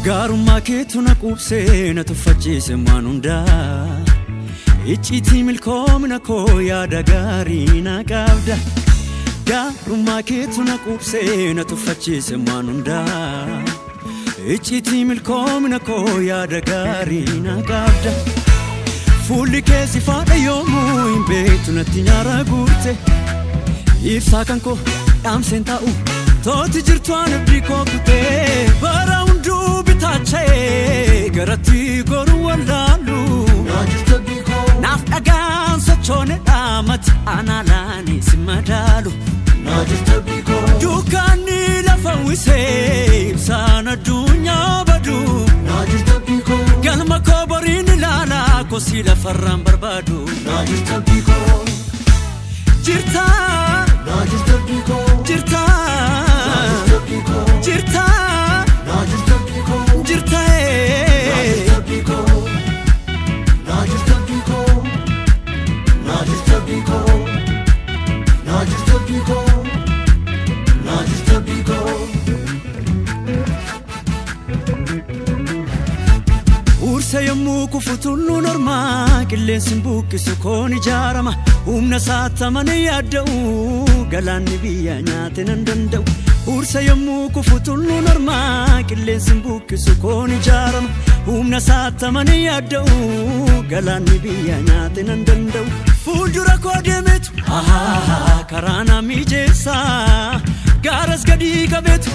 Garummaa keetu na qubsee na tuffachiise waan hundaa Icciitii milkoomina koo yaada gaarii na qabda Garummaa keetu na qubsee na tuffachiise waan hundaa Icciitii milkoomina koo yaada gaarii na qabda Fuulli keessa faadha yoomuu hin beektu natti nyaara guute Ibsaa kan koo dhaamseen taa'u Tooti jirtu aan abdii koo kutee bara hunduu bitachee garatti goru wallaalu Naaf dhagaan sochoone dhaamati analaani si madaalu Dukkaanni lafa wisee ibsaan addunyaa badu Galma koo boriin ilaalaa kosii lafarraan barbaadu Jirta Jirta Jirta Jirta Ursa yommuu kufutullu normaa qilleensi buqqisu koon ijaarama humna saatamanii yaadda'u galaanni biyya nyaate nan danda'u Ursa yommuu kufutullu normaa qilleensi buqqisu koon ijaarama humna saatamanii yaadda'u galaanni biyya nyaate nan danda'u Fuuldura koo deemetu karaa na mijeessa Gaaras gadii qabeetu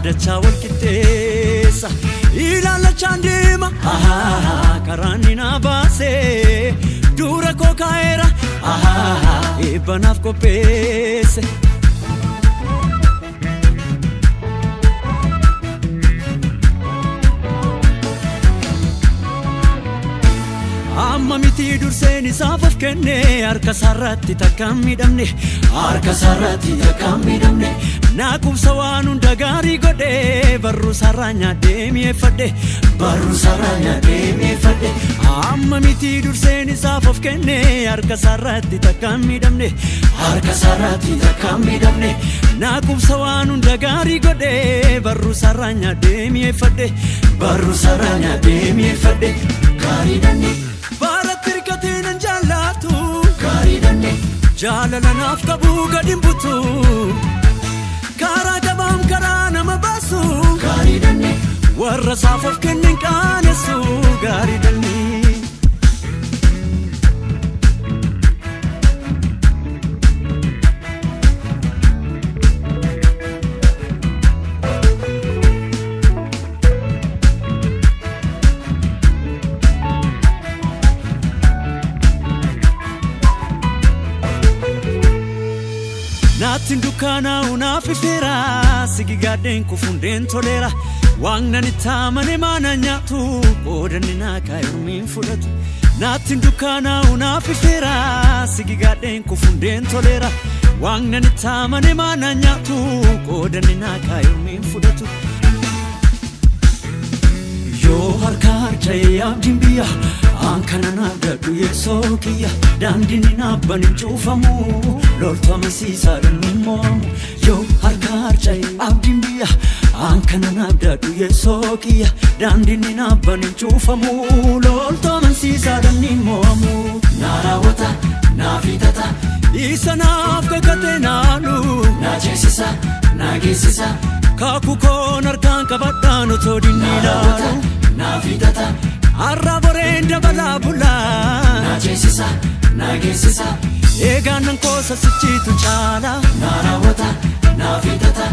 dachaa wal qixxeessa Ilaalachaan deema karaan ni na baasee Dura koo kaa'eera eebbanaaf qopheesse Amma miti durseen isaaf of kenne harka sarratti takkaan midhamne harka sarratti takkaan midhamne Naaqubsa waan hunda gaarii godhe barruu sarraa nyaadhee mi'eeffadhe barruu sarraa nyaadhee mi'eeffadhe Amma miti durseen isaaf of kenne harka sarratti takkaan midhamne harka sarratti takkaan midhamne Naaqubsa waan hunda gaarii godhe barruu sarraa nyaadhee mi'eeffadhe barruu sarraa nyaadhee mi'eeffadhe gaarii danne Baratti hirkatee nan jaallatu gaarii danne jaalala naaf qabu gadi hin butu Karaa gabaam karaa nama baasu gaarii danne warra isaaf of kenneen qaanessu gaarii danne Naatin dukkaana unaaf ifeera sigi gaadheen kufundeen toleera Waaqnan ittaamane maana nyaatu qoodanni naa kaayurmiin fudhatu Naatin dukkaana unaaf ifeera sigi gaadheen kufundeen toleera Waaqnan ittaamane maana nyaatu qoodanni naa kaayurmiin fudhatu Yoo harka harca'ee abdiin biyya Aankana naabdadhu yeessoo kiyya Daandiin naabban hin cuufamu Loltuu amansiisaadhaan hin mo'amu Yoo harka harca'ee abdiin biyya Aankana naabdadhu yeessoo kiyya Daandiin naabban hin cuufamu Loltuu amansiisaadhaan hin mo'amu Naa raawwata, naa fixata Isa naaf kakatee naalu Naa ceesisa, naa geessisa Kaakuu koon harkaan qabadhaan otoo dinni ilaalu Naa fixata Arra boreen dabalaa bulaa Naa ceesisa, naa geessisa Eegaan nan koosa sichiitu caala Naa raawwata, naa fixata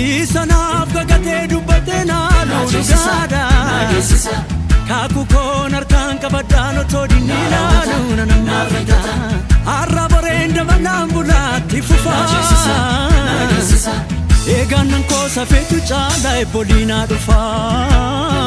Isa naaf kakatee dubbatee naalu dhugaadha Naa geessisa Kaakuu koon harkaan qabadhaan otoo dinni ilaalu Naa fixata Arra boreen dabalaan bulaatti fufaa Naa ceesisa, naa geessisa Eegaan nan koosa feetu caala ebboliinaa dhufaa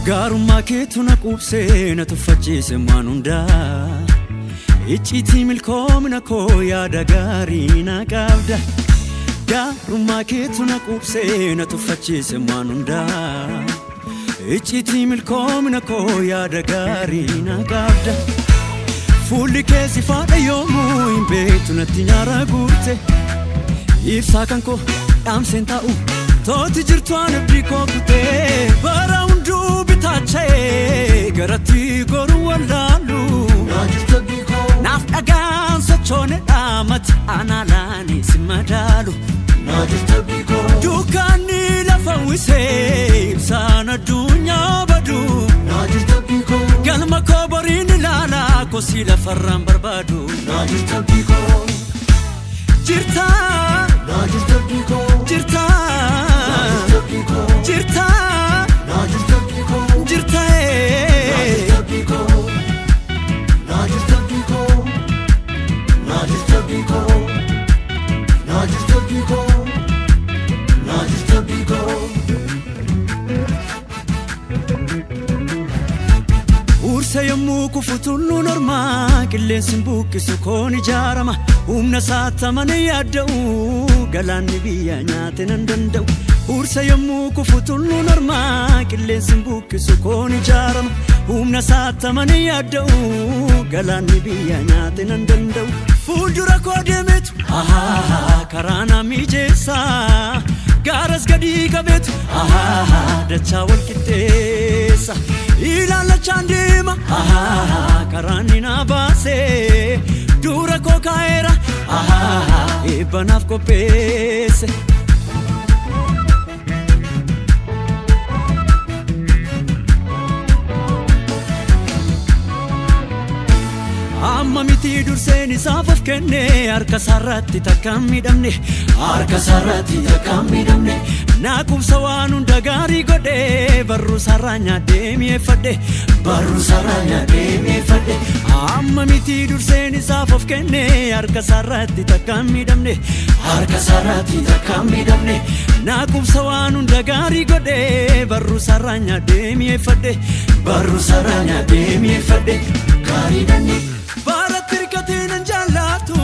Garummaa keetu na qubsee na tuffachiise waan hundaa Icciitii milkoomina koo yaada gaarii na qabda Garummaa keetu na qubsee na tuffachiise waan hundaa Icciitii milkoomina koo yaada gaarii na qabda Fuulli kee si faadha yoomuu hin beektu natti nyaara guute Ibsaa kan koo dhaamseen taa'u Tooti jirtu aan abdii koo kutee bara hunduu bitachee garatti goru wallaalu Naaf dhagaan sochoone dhaamati analaani si madaalu Dukkaanni lafa wisee ibsaan addunyaa badu Galma koo boriin ilaalaa kosii lafarraan barbaadu Jirta Jirta Jirta Jirta Ursa yommuu kufu tulluun ormaa qilleensi buqqisu koon ijaarama humna saatamanii yaadda'u galaanni biyya nyaate nan danda'u Ursa yommuu kufu tulluun ormaa qilleensi buqqisu koon ijaarama humna saatamanii yaadda'u galaanni biyya nyaate nan danda'u Fuuldura koo deemetu karaa na mijeessa Gaaras gadii qabeetu dachaa wal qixxeessa Ilaalachaan deema karaan ni na baase Dura koo kaa'eera eebbanaaf qopheesse Amma miti durseen isaaf of kenne harka sarratti takkaan midhamne harka sarratti takkaan midhamne Naaqubsa waan hunda gaarii godhe barruu sarraa nyaadhee mi'eeffadhe barruu sarraa nyaadhee mi'eeffadhe Amma miti durseen isaaf of kenne harka sarratti takkaan midhamne harka sarratti takkaan midhamne Naaqubsa waan hunda gaarii godhe barruu sarraa nyaadhee mi'eeffadhe barruu sarraa nyaadhee mi'eeffadhe gaarii danne Baratti hirkatee nan jaallatu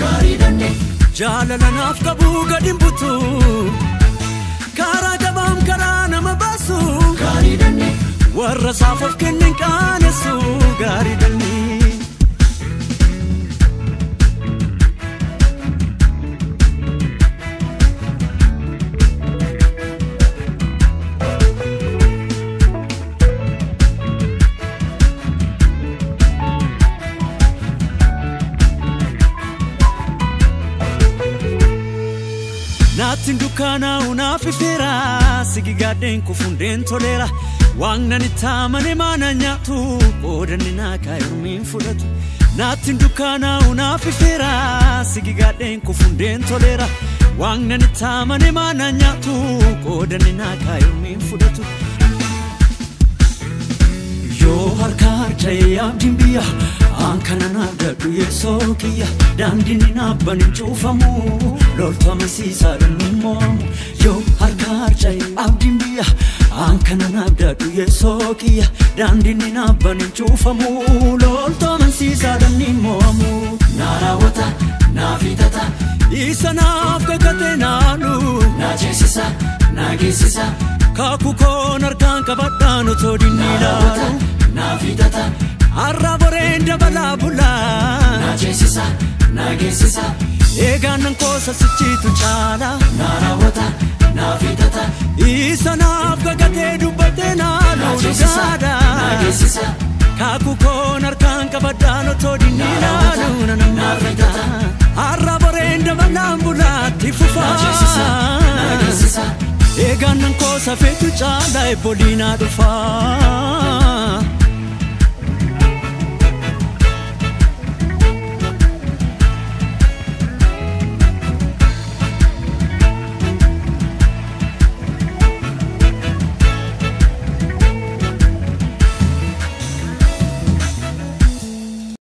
gaarii danne jaalala naaf qabu gadi hin butu Karaa gabaam karaa nama baasu gaarii danne warra isaaf of kenne hin qaanessu gaarii danne Naatin dukkaana unaaf ifeera sigi gaadheen kufundeen toleera Waaqnan itti amane maana nyaatu qoodanni naa kaayumiin fudhatu Naatin dukkaana unaaf ifeera sigi gaadheen kufundeen toleera Waaqnan itti amane maana nyaatu qoodanni naa kaayumiin fudhatu Yoo harka harca'ee abdiin biyya Aankana naaf dadhu yeessoo kiyya Daandiin naabban hin cuufamu Loltuu amansiisaadhaan hin moomu Yoo harka harca'ee abdiin biyya Aankana naaf dadhu yeessoo kiyya Daandiin naabban hin cuufamu Loltuu amansiisaadhaan hin moomu Naa raawwata, naa fiixata Isa naaf kakatee naalu Naa ceesisa, naa geessisa Kaakuu koon harkaan qabadhaan otoo dinni ilaalu Naa fiixata Arra boreen dabalaa bulaa Naa ceesisa, naa geessisa Eegaan nan koosa sichiitu caala Naa raawwata, naa fiixata Isa naaf kakatee dubbatee naalu dhugaadha Naa geessisa Kaakuu koon harkaan qabadhaan otoo dinni ilaalu Naa fiixata Arra boreen dabalaan bulaatti fufaa Naa ceesisa, naa geessisa Eegaan nan koosa feetu caala ebboliinaa dhufaa